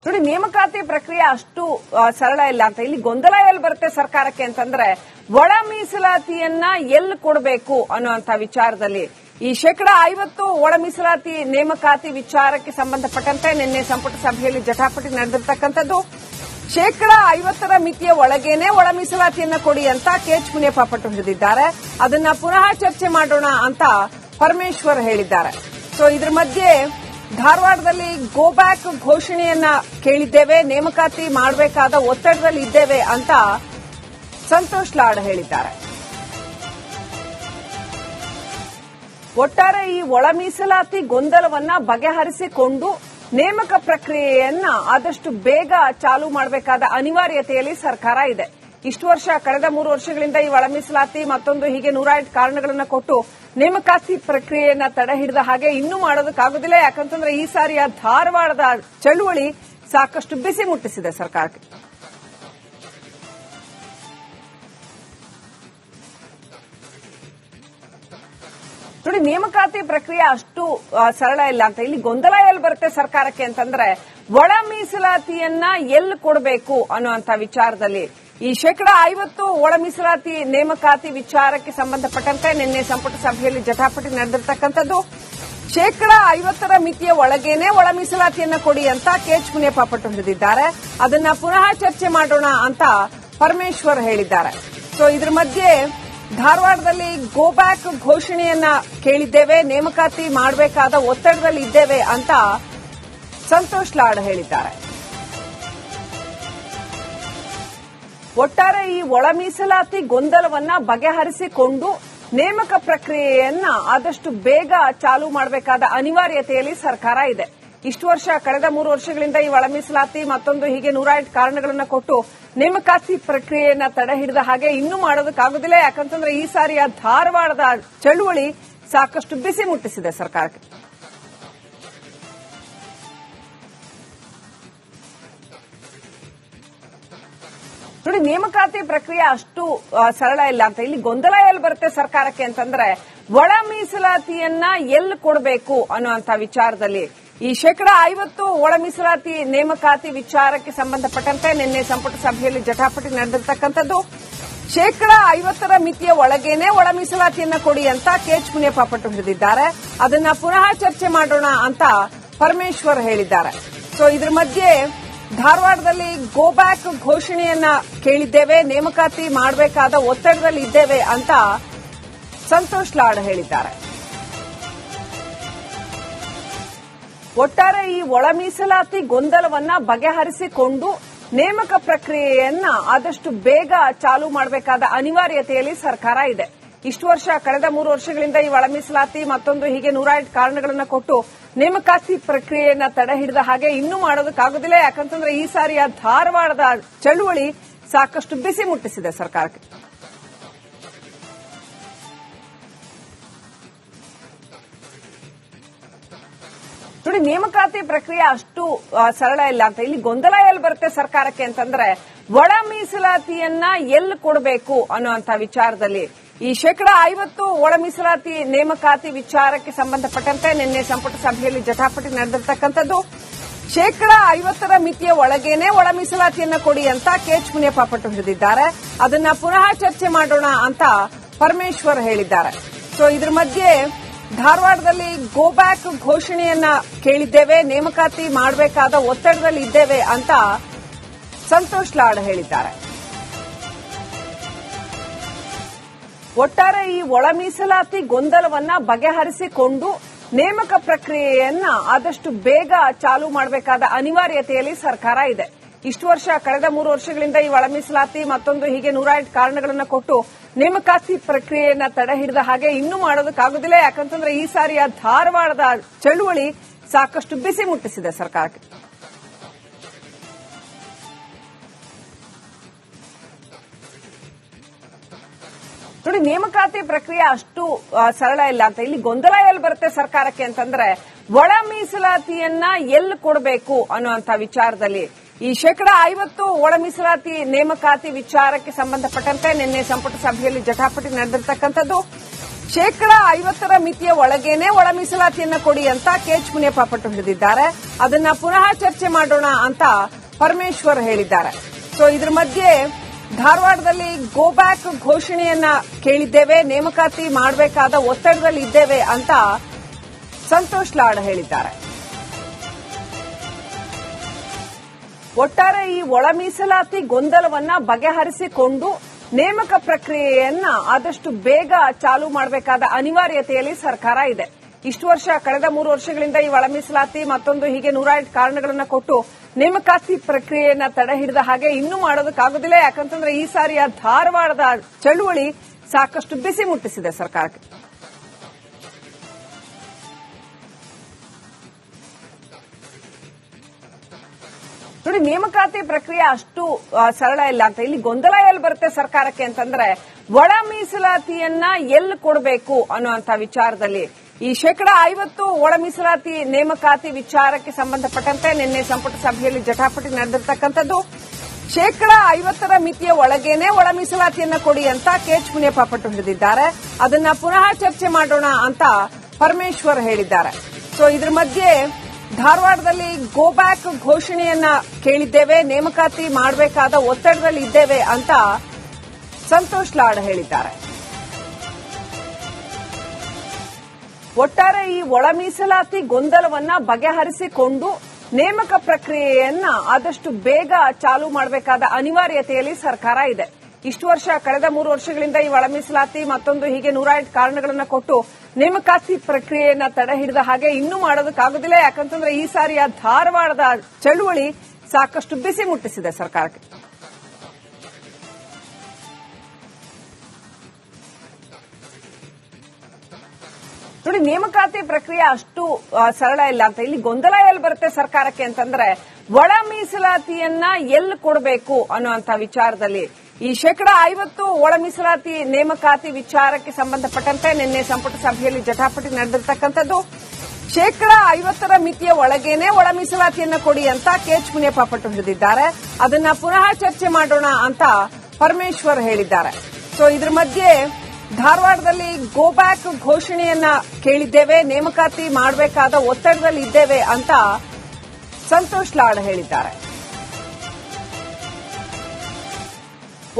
ನೋಡಿ, ನೇಮಕಾತಿ ಪ್ರಕ್ರಿಯೆ ಅಷ್ಟು ಸರಳ ಇಲ್ಲ ಅಂತ. ಇಲ್ಲಿ ಗೊಂದಲ ಎಲ್ಲಿ ಬರುತ್ತೆ ಸರ್ಕಾರಕ್ಕೆ ಅಂತಂದ್ರೆ, ಒಳ ಮೀಸಲಾತಿಯನ್ನ ಎಲ್ಲಿ ಕೊಡಬೇಕು ಅನ್ನುವಂತ ವಿಚಾರದಲ್ಲಿ ಈ 50% ಒಳ ಮೀಸಲಾತಿ ನೇಮಕಾತಿ ವಿಚಾರಕ್ಕೆ ಸಂಬಂಧಪಟ್ಟಂತೆ ನಿನ್ನೆ ಸಂಪುಟ ಸಭೆಯಲ್ಲಿ ಜಟಾಪಟಿ ನಡೆದಿರ್ತಕ್ಕಂಥದ್ದು. 50% ಮಿತಿಯ ಒಳಗೇನೆ ಒಳ ಮೀಸಲಾತಿಯನ್ನ ಕೊಡಿ ಅಂತ ಕೆಎಚ್ ಮುನಿಯಪ್ಪ ಪಟ್ಟು ಹಿಡಿದಿದ್ದಾರೆ. ಅದನ್ನ ಪುನಃ ಚರ್ಚೆ ಮಾಡೋಣ ಅಂತ ಪರಮೇಶ್ವರ್ ಹೇಳಿದ್ದಾರೆ. ಸೊ ಇದ್ರ ಮಧ್ಯೆ ಧಾರವಾಡದಲ್ಲಿ ಗೋ ಬ್ಯಾಕ್ ಘೋಷಣೆಯನ್ನ ಕೇಳಿದ್ದೇವೆ, ನೇಮಕಾತಿ ಮಾಡಬೇಕಾದ ಒತ್ತಡದಲ್ಲಿ ಇದ್ದೇವೆ ಅಂತ ಸಂತೋಷ್ ಲಾಡ್ ಹೇಳಿದ್ದಾರೆ. ಒಟ್ಟಾರೆ ಈ ಒಳ ಮೀಸಲಾತಿ ಗೊಂದಲವನ್ನ ಬಗೆಹರಿಸಿಕೊಂಡು ನೇಮಕ ಪ್ರಕ್ರಿಯೆಯನ್ನ ಆದಷ್ಟು ಬೇಗ ಚಾಲೂ ಮಾಡಬೇಕಾದ ಅನಿವಾರ್ಯತೆಯಲ್ಲಿ ಸರ್ಕಾರ ಇದೆ. ಇಷ್ಟು ವರ್ಷ, ಕಳೆದ 3 ವರ್ಷಗಳಿಂದ ಈ ಒಳ ಮೀಸಲಾತಿ ಮತ್ತೊಂದು ಹೀಗೆ 108 ಕಾರಣಗಳನ್ನ ಕೊಟ್ಟು ನೇಮಕಾತಿ ಪ್ರಕ್ರಿಯೆಯನ್ನ ತಡೆ ಹಿಡಿದ ಹಾಗೆ ಇನ್ನೂ ಮಾಡೋದಕ್ಕಾಗೋದಿಲ್ಲ. ಯಾಕಂತಂದ್ರೆ ಈ ಸಾರಿಯ ಧಾರವಾಡದ ಚಳುವಳಿ ಸಾಕಷ್ಟು ಬಿಸಿ ಮುಟ್ಟಿಸಿದೆ ಸರ್ಕಾರಕ್ಕೆ. ನೋಡಿ, ನೇಮಕಾತಿ ಪ್ರಕ್ರಿಯೆ ಅಷ್ಟು ಸರಳ ಇಲ್ಲ ಅಂತ. ಇಲ್ಲಿ ಗೊಂದಲ ಎಲ್ಲಿ ಬರುತ್ತೆ ಸರ್ಕಾರಕ್ಕೆ ಅಂತಂದ್ರೆ, ಒಳ ಮೀಸಲಾತಿಯನ್ನ ಎಲ್ಲಿ ಕೊಡಬೇಕು ಅನ್ನುವಂತ ವಿಚಾರದಲ್ಲಿ ಈ 50% ಒಳ ಮೀಸಲಾತಿ ನೇಮಕಾತಿ ವಿಚಾರಕ್ಕೆ ಸಂಬಂಧಪಟ್ಟಂತೆ ನಿನ್ನೆ ಸಂಪುಟ ಸಭೆಯಲ್ಲಿ ಜಟಾಪಟಿ ನಡೆದಿರ್ತಕ್ಕಂಥದ್ದು. 50% ಮಿತಿಯ ಒಳಗೇನೆ ಒಳ ಮೀಸಲಾತಿಯನ್ನ ಕೊಡಿ ಅಂತ ಕೆಎಚ್ ಮುನಿಯಪ್ಪ ಪಟ್ಟು ಹಿಡಿದಿದ್ದಾರೆ. ಅದನ್ನ ಪುನಃ ಚರ್ಚೆ ಮಾಡೋಣ ಅಂತ ಪರಮೇಶ್ವರ್ ಹೇಳಿದ್ದಾರೆ. ಸೊ ಇದ್ರ ಮಧ್ಯೆ ಧಾರವಾಡದಲ್ಲಿ ಗೋ ಬ್ಯಾಕ್ ಘೋಷಣೆಯನ್ನ ಕೇಳಿದ್ದೇವೆ, ನೇಮಕಾತಿ ಮಾಡಬೇಕಾದ ಒತ್ತಡದಲ್ಲಿ ಇದ್ದೇವೆ ಅಂತ ಸಂತೋಷ್ ಲಾಡ್ ಹೇಳಿದ್ದಾರೆ. ಒಟ್ಟಾರೆ ಈ ಒಳ ಮೀಸಲಾತಿ ಗೊಂದಲವನ್ನ ಬಗೆಹರಿಸಿಕೊಂಡು ನೇಮಕ ಪ್ರಕ್ರಿಯೆಯನ್ನ ಆದಷ್ಟು ಬೇಗ ಚಾಲೂ ಮಾಡಬೇಕಾದ ಅನಿವಾರ್ಯತೆಯಲ್ಲಿ ಸರ್ಕಾರ ಇದೆ. ಇಷ್ಟು ವರ್ಷ, ಕಳೆದ 3 ವರ್ಷಗಳಿಂದ ಈ ಒಳ ಮೀಸಲಾತಿ ಮತ್ತೊಂದು ಹೀಗೆ 108 ಕಾರಣಗಳನ್ನ ಕೊಟ್ಟು ನೇಮಕಾತಿ ಪ್ರಕ್ರಿಯೆಯನ್ನ ತಡೆ ಹಿಡಿದ ಹಾಗೆ ಇನ್ನೂ ಮಾಡೋದಕ್ಕಾಗೋದಿಲ್ಲ. ಯಾಕಂತಂದ್ರೆ ಈ ಸಾರಿಯ ಧಾರವಾಡದ ಚಳುವಳಿ ಸಾಕಷ್ಟು ಬಿಸಿ ಮುಟ್ಟಿಸಿದೆ ಸರ್ಕಾರಕ್ಕೆ. ನೋಡಿ, ನೇಮಕಾತಿ ಪ್ರಕ್ರಿಯೆ ಅಷ್ಟು ಸರಳ ಇಲ್ಲ ಅಂತ. ಇಲ್ಲಿ ಗೊಂದಲ ಎಲ್ಲಿ ಬರುತ್ತೆ ಸರ್ಕಾರಕ್ಕೆ ಅಂತಂದ್ರೆ, ಒಳ ಮೀಸಲಾತಿಯನ್ನ ಎಲ್ಲಿ ಕೊಡಬೇಕು ಅನ್ನುವಂತ ವಿಚಾರದಲ್ಲಿ ಈ 50% ಒಳ ಮೀಸಲಾತಿ ನೇಮಕಾತಿ ವಿಚಾರಕ್ಕೆ ಸಂಬಂಧಪಟ್ಟಂತೆ ನಿನ್ನೆ ಸಂಪುಟ ಸಭೆಯಲ್ಲಿ ಜಟಾಪಟಿ ನಡೆದಿರ್ತಕ್ಕಂಥದ್ದು. 50% ಮಿತಿಯ ಒಳಗೇನೆ ಒಳ ಮೀಸಲಾತಿಯನ್ನ ಕೊಡಿ ಅಂತ ಕೆಎಚ್ ಮುನಿಯಪ್ಪ ಪಟ್ಟು ಹಿಡಿದಿದ್ದಾರೆ. ಅದನ್ನ ಪುನಃ ಚರ್ಚೆ ಮಾಡೋಣ ಅಂತ ಪರಮೇಶ್ವರ್ ಹೇಳಿದ್ದಾರೆ. ಸೊ ಇದ್ರ ಮಧ್ಯೆ ಧಾರವಾಡದಲ್ಲಿ ಗೋ ಬ್ಯಾಕ್ ಘೋಷಣೆಯನ್ನ ಕೇಳಿದ್ದೇವೆ, ನೇಮಕಾತಿ ಮಾಡಬೇಕಾದ ಒತ್ತಡದಲ್ಲಿ ಇದ್ದೇವೆ ಅಂತ ಸಂತೋಷ್ ಲಾಡ್ ಹೇಳಿದ್ದಾರೆ. ಒಟ್ಟಾರೆ ಈ ಒಳ ಮೀಸಲಾತಿ ಗೊಂದಲವನ್ನ ಬಗೆಹರಿಸಿಕೊಂಡು ನೇಮಕ ಪ್ರಕ್ರಿಯೆಯನ್ನ ಆದಷ್ಟು ಬೇಗ ಚಾಲೂ ಮಾಡಬೇಕಾದ ಅನಿವಾರ್ಯತೆಯಲ್ಲಿ ಸರ್ಕಾರ ಇದೆ. ಇಷ್ಟು ವರ್ಷ, ಕಳೆದ 3 ವರ್ಷಗಳಿಂದ ಈ ಒಳ ಮೀಸಲಾತಿ ಮತ್ತೊಂದು ಹೀಗೆ 108 ಕಾರಣಗಳನ್ನ ಕೊಟ್ಟು ನೇಮಕಾತಿ ಪ್ರಕ್ರಿಯೆಯನ್ನ ತಡೆ ಹಿಡಿದ ಹಾಗೆ ಇನ್ನೂ ಮಾಡೋದಕ್ಕಾಗೋದಿಲ್ಲ. ಯಾಕಂತಂದ್ರೆ ಈ ಸಾರಿಯ ಧಾರವಾಡದ ಚಳುವಳಿ ಸಾಕಷ್ಟು ಬಿಸಿ ಮುಟ್ಟಿಸಿದೆ ಸರ್ಕಾರಕ್ಕೆ. ನೋಡಿ, ನೇಮಕಾತಿ ಪ್ರಕ್ರಿಯೆ ಅಷ್ಟು ಸರಳ ಇಲ್ಲ ಅಂತ. ಇಲ್ಲಿ ಗೊಂದಲ ಎಲ್ಲಿ ಬರುತ್ತೆ ಸರ್ಕಾರಕ್ಕೆ ಅಂತಂದ್ರೆ, ಒಳ ಮೀಸಲಾತಿಯನ್ನ ಎಲ್ಲಿ ಕೊಡಬೇಕು ಅನ್ನುವಂತ ವಿಚಾರದಲ್ಲಿ ಈ 50% ಒಳ ಮೀಸಲಾತಿ ನೇಮಕಾತಿ ವಿಚಾರಕ್ಕೆ ಸಂಬಂಧಪಟ್ಟಂತೆ ನಿನ್ನೆ ಸಂಪುಟ ಸಭೆಯಲ್ಲಿ ಜಟಾಪಟಿ ನಡೆದಿರ್ತಕ್ಕಂಥದ್ದು. 50% ಮಿತಿಯ ಒಳಗೇನೆ ಒಳ ಮೀಸಲಾತಿಯನ್ನ ಕೊಡಿ ಅಂತ ಕೆಎಚ್ ಮುನಿಯಪ್ಪ ಪಟ್ಟು ಹಿಡಿದಿದ್ದಾರೆ. ಅದನ್ನ ಪುನಃ ಚರ್ಚೆ ಮಾಡೋಣ ಅಂತ ಪರಮೇಶ್ವರ್ ಹೇಳಿದ್ದಾರೆ. ಸೊ ಇದ್ರ ಮಧ್ಯೆ ಧಾರವಾಡದಲ್ಲಿ ಗೋ ಬ್ಯಾಕ್ ಘೋಷಣೆಯನ್ನ ಕೇಳಿದ್ದೇವೆ, ನೇಮಕಾತಿ ಮಾಡಬೇಕಾದ ಒತ್ತಡದಲ್ಲಿ ಇದ್ದೇವೆ ಅಂತ ಸಂತೋಷ್ ಲಾಡ್ ಹೇಳಿದ್ದಾರೆ. ಒಟ್ಟಾರೆ ಈ ಒಳ ಮೀಸಲಾತಿ ಗೊಂದಲವನ್ನ ಬಗೆಹರಿಸಿಕೊಂಡು ನೇಮಕ ಪ್ರಕ್ರಿಯೆಯನ್ನ ಆದಷ್ಟು ಬೇಗ ಚಾಲೂ ಮಾಡಬೇಕಾದ ಅನಿವಾರ್ಯತೆಯಲ್ಲಿ ಸರ್ಕಾರ ಇದೆ. ಇಷ್ಟು ವರ್ಷ, ಕಳೆದ 3 ವರ್ಷಗಳಿಂದ ಈ ಒಳ ಮೀಸಲಾತಿ ಮತ್ತೊಂದು ಹೀಗೆ 108 ಕಾರಣಗಳನ್ನ ಕೊಟ್ಟು ನೇಮಕಾತಿ ಪ್ರಕ್ರಿಯೆಯನ್ನ ತಡೆ ಹಿಡಿದ ಹಾಗೆ ಇನ್ನೂ ಮಾಡೋದಕ್ಕಾಗೋದಿಲ್ಲ. ಯಾಕಂತಂದ್ರೆ ಈ ಸಾರಿಯ ಧಾರವಾಡದ ಚಳುವಳಿ ಸಾಕಷ್ಟು ಬಿಸಿ ಮುಟ್ಟಿಸಿದೆ ಸರ್ಕಾರಕ್ಕೆ. ನೋಡಿ, ನೇಮಕಾತಿ ಪ್ರಕ್ರಿಯೆ ಅಷ್ಟು ಸರಳ ಇಲ್ಲ ಅಂತ. ಇಲ್ಲಿ ಗೊಂದಲ ಎಲ್ಲಿ ಬರುತ್ತೆ ಸರ್ಕಾರಕ್ಕೆ ಅಂತಂದ್ರೆ, ಒಳ ಮೀಸಲಾತಿಯನ್ನ ಎಲ್ಲಿ ಕೊಡಬೇಕು ಅನ್ನುವಂತ ವಿಚಾರದಲ್ಲಿ ಈ 50% ಒಳ ಮೀಸಲಾತಿ ನೇಮಕಾತಿ ವಿಚಾರಕ್ಕೆ ಸಂಬಂಧಪಟ್ಟಂತೆ ನಿನ್ನೆ ಸಂಪುಟ ಸಭೆಯಲ್ಲಿ ಜಟಾಪಟಿ ನಡೆದಿರ್ತಕ್ಕಂಥದ್ದು. 50% ಮಿತಿಯ ಒಳಗೇನೆ ಒಳ ಮೀಸಲಾತಿಯನ್ನ ಕೊಡಿ ಅಂತ ಕೆಎಚ್ ಮುನಿಯಪ್ಪ ಪಟ್ಟು ಹಿಡಿದಿದ್ದಾರೆ. ಅದನ್ನ ಪುನಃ ಚರ್ಚೆ ಮಾಡೋಣ ಅಂತ ಪರಮೇಶ್ವರ್ ಹೇಳಿದ್ದಾರೆ. ಸೊ ಇದ್ರ ಮಧ್ಯೆ ಧಾರವಾಡದಲ್ಲಿ ಗೋ ಬ್ಯಾಕ್ ಘೋಷಣೆಯನ್ನ ಕೇಳಿದ್ದೇವೆ, ನೇಮಕಾತಿ ಮಾಡಬೇಕಾದ ಒತ್ತಡದಲ್ಲಿ ಇದ್ದೇವೆ ಅಂತ ಸಂತೋಷ್ ಲಾಡ್ ಹೇಳಿದ್ದಾರೆ. ಒಟ್ಟಾರೆ ಈ ಒಳ ಮೀಸಲಾತಿ ಗೊಂದಲವನ್ನ ಬಗೆಹರಿಸಿಕೊಂಡು ನೇಮಕ ಪ್ರಕ್ರಿಯೆಯನ್ನ ಆದಷ್ಟು ಬೇಗ ಚಾಲೂ ಮಾಡಬೇಕಾದ ಅನಿವಾರ್ಯತೆಯಲ್ಲಿ ಸರ್ಕಾರ ಇದೆ. ಇಷ್ಟು ವರ್ಷ ಕಳೆದ 3 ವರ್ಷಗಳಿಂದ ಈ ಒಳ ಮೀಸಲಾತಿ ಮತ್ತೊಂದು ಹೀಗೆ 108 ಕಾರಣಗಳನ್ನ ಕೊಟ್ಟು ನೇಮಕಾತಿ ಪ್ರಕ್ರಿಯೆಯನ್ನ ತಡೆ ಹಿಡಿದ ಹಾಗೆ ಇನ್ನೂ ಮಾಡೋದಕ್ಕಾಗೋದಿಲ್ಲ. ಯಾಕಂತಂದ್ರೆ ಈ ಸಾರಿಯ ಧಾರವಾಡದ ಚಳುವಳಿ ಸಾಕಷ್ಟು ಬಿಸಿ ಮುಟ್ಟಿಸಿದೆ ಸರ್ಕಾರಕ್ಕೆ. ನೋಡಿ, ನೇಮಕಾತಿ ಪ್ರಕ್ರಿಯೆ ಅಷ್ಟು ಸರಳ ಇಲ್ಲ ಅಂತ. ಇಲ್ಲಿ ಗೊಂದಲ ಎಲ್ಲಿ ಬರುತ್ತೆ ಸರ್ಕಾರಕ್ಕೆ ಅಂತಂದ್ರೆ ಒಳ ಮೀಸಲಾತಿಯನ್ನ ಎಲ್ಲಿ ಕೊಡಬೇಕು ಅನ್ನುವಂತ ವಿಚಾರದಲ್ಲಿ ಈ 50% ಒಳ ಮೀಸಲಾತಿ ನೇಮಕಾತಿ ವಿಚಾರಕ್ಕೆ ಸಂಬಂಧಪಟ್ಟಂತೆ ನಿನ್ನೆ ಸಂಪುಟ ಸಭೆಯಲ್ಲಿ ಜಟಾಪಟಿ ನಡೆದಿರ್ತಕ್ಕಂಥದ್ದು. 50% ಮಿತಿಯ ಒಳಗೇನೆ ಒಳ ಮೀಸಲಾತಿಯನ್ನ ಕೊಡಿ ಅಂತ ಕೆಎಚ್ ಮುನಿಯಪ್ಪ ಪಟ್ಟು ಹಿಡಿದಿದ್ದಾರೆ. ಅದನ್ನ ಪುನಃ ಚರ್ಚೆ ಮಾಡೋಣ ಅಂತ ಪರಮೇಶ್ವರ್ ಹೇಳಿದ್ದಾರೆ. ಸೊ ಇದ್ರ ಮಧ್ಯೆ ಧಾರವಾಡದಲ್ಲಿ ಗೋ ಬ್ಯಾಕ್ ಘೋಷಣೆಯನ್ನ ಕೇಳಿದ್ದೇವೆ, ನೇಮಕಾತಿ ಮಾಡಬೇಕಾದ ಒತ್ತಡದಲ್ಲಿ ಇದ್ದೇವೆ ಅಂತ ಸಂತೋಷ್ ಲಾಡ್ ಹೇಳಿದ್ದಾರೆ. ಒಟ್ಟಾರೆ ಈ ಒಳ ಮೀಸಲಾತಿ ಗೊಂದಲವನ್ನ ಬಗೆಹರಿಸಿಕೊಂಡು ನೇಮಕ ಪ್ರಕ್ರಿಯೆಯನ್ನ ಆದಷ್ಟು ಬೇಗ ಚಾಲೂ ಮಾಡಬೇಕಾದ ಅನಿವಾರ್ಯತೆಯಲ್ಲಿ ಸರ್ಕಾರ ಇದೆ. ಇಷ್ಟು ವರ್ಷ ಕಳೆದ 3 ವರ್ಷಗಳಿಂದ ಈ ಒಳ ಮೀಸಲಾತಿ ಮತ್ತೊಂದು ಹೀಗೆ 108 ಕಾರಣಗಳನ್ನ ಕೊಟ್ಟು ನೇಮಕಾತಿ ಪ್ರಕ್ರಿಯೆಯನ್ನ ತಡೆ ಹಿಡಿದ ಹಾಗೆ ಇನ್ನೂ ಮಾಡೋದಕ್ಕಾಗೋದಿಲ್ಲ. ಯಾಕಂತಂದ್ರೆ ಈ ಸಾರಿಯ ಧಾರವಾಡದ ಚಳುವಳಿ ಸಾಕಷ್ಟು ಬಿಸಿ ಮುಟ್ಟಿಸಿದೆ ಸರ್ಕಾರಕ್ಕೆ. ನೋಡಿ, ನೇಮಕಾತಿ ಪ್ರಕ್ರಿಯೆ ಅಷ್ಟು ಸರಳ ಇಲ್ಲ ಅಂತ. ಇಲ್ಲಿ ಗೊಂದಲ ಎಲ್ಲಿ ಬರುತ್ತೆ ಸರ್ಕಾರಕ್ಕೆ ಅಂತಂದ್ರೆ ಒಳ ಮೀಸಲಾತಿಯನ್ನ ಎಲ್ಲಿ ಕೊಡಬೇಕು ಅನ್ನುವಂತ ವಿಚಾರದಲ್ಲಿ ಈ 50% ಒಳ ಮೀಸಲಾತಿ ನೇಮಕಾತಿ ವಿಚಾರಕ್ಕೆ ಸಂಬಂಧಪಟ್ಟಂತೆ ನಿನ್ನೆ ಸಂಪುಟ ಸಭೆಯಲ್ಲಿ ಜಟಾಪಟಿ ನಡೆದಿರ್ತಕ್ಕಂಥದ್ದು. 50% ಮಿತಿಯ ಒಳಗೇನೆ ಒಳ ಮೀಸಲಾತಿಯನ್ನ ಕೊಡಿ ಅಂತ ಕೆಎಚ್ ಮುನಿಯಪ್ಪ ಪಟ್ಟು ಹಿಡಿದಿದ್ದಾರೆ. ಅದನ್ನ ಪುನಃ ಚರ್ಚೆ ಮಾಡೋಣ ಅಂತ ಪರಮೇಶ್ವರ್ ಹೇಳಿದ್ದಾರೆ. ಸೊ ಇದ್ರ ಮಧ್ಯೆ ಧಾರವಾಡದಲ್ಲಿ ಗೋ ಬ್ಯಾಕ್ ಘೋಷಣೆಯನ್ನ ಕೇಳಿದ್ದೇವೆ, ನೇಮಕಾತಿ ಮಾಡಬೇಕಾದ ಒತ್ತಡದಲ್ಲಿ ಇದ್ದೇವೆ ಅಂತ ಸಂತೋಷ್ ಲಾಡ್ ಹೇಳಿದ್ದಾರೆ.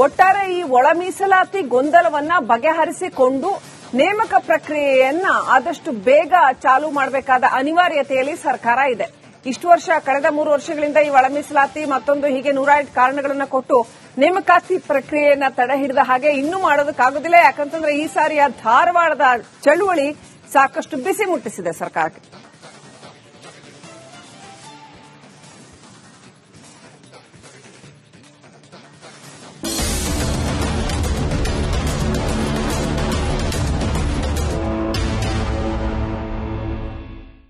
ಒಟ್ಟಾರೆ ಈ ಒಳ ಮೀಸಲಾತಿ ಗೊಂದಲವನ್ನ ಬಗೆಹರಿಸಿಕೊಂಡು ನೇಮಕ ಪ್ರಕ್ರಿಯೆಯನ್ನ ಆದಷ್ಟು ಬೇಗ ಚಾಲೂ ಮಾಡಬೇಕಾದ ಅನಿವಾರ್ಯತೆಯಲ್ಲಿ ಸರ್ಕಾರ ಇದೆ. ಇಷ್ಟು ವರ್ಷ ಕಳೆದ 3 ವರ್ಷಗಳಿಂದ ಈ ಒಳ ಮೀಸಲಾತಿ ಮತ್ತೊಂದು ಹೀಗೆ 108 ಕಾರಣಗಳನ್ನ ಕೊಟ್ಟು ನೇಮಕಾತಿ ಪ್ರಕ್ರಿಯೆಯನ್ನ ತಡೆ ಹಿಡಿದ ಹಾಗೆ ಇನ್ನೂ ಮಾಡೋದಕ್ಕಾಗೋದಿಲ್ಲ. ಯಾಕಂತಂದ್ರೆ ಈ ಸಾರಿಯ ಧಾರವಾಡದ ಚಳುವಳಿ ಸಾಕಷ್ಟು ಬಿಸಿ ಮುಟ್ಟಿಸಿದೆ ಸರ್ಕಾರಕ್ಕೆ.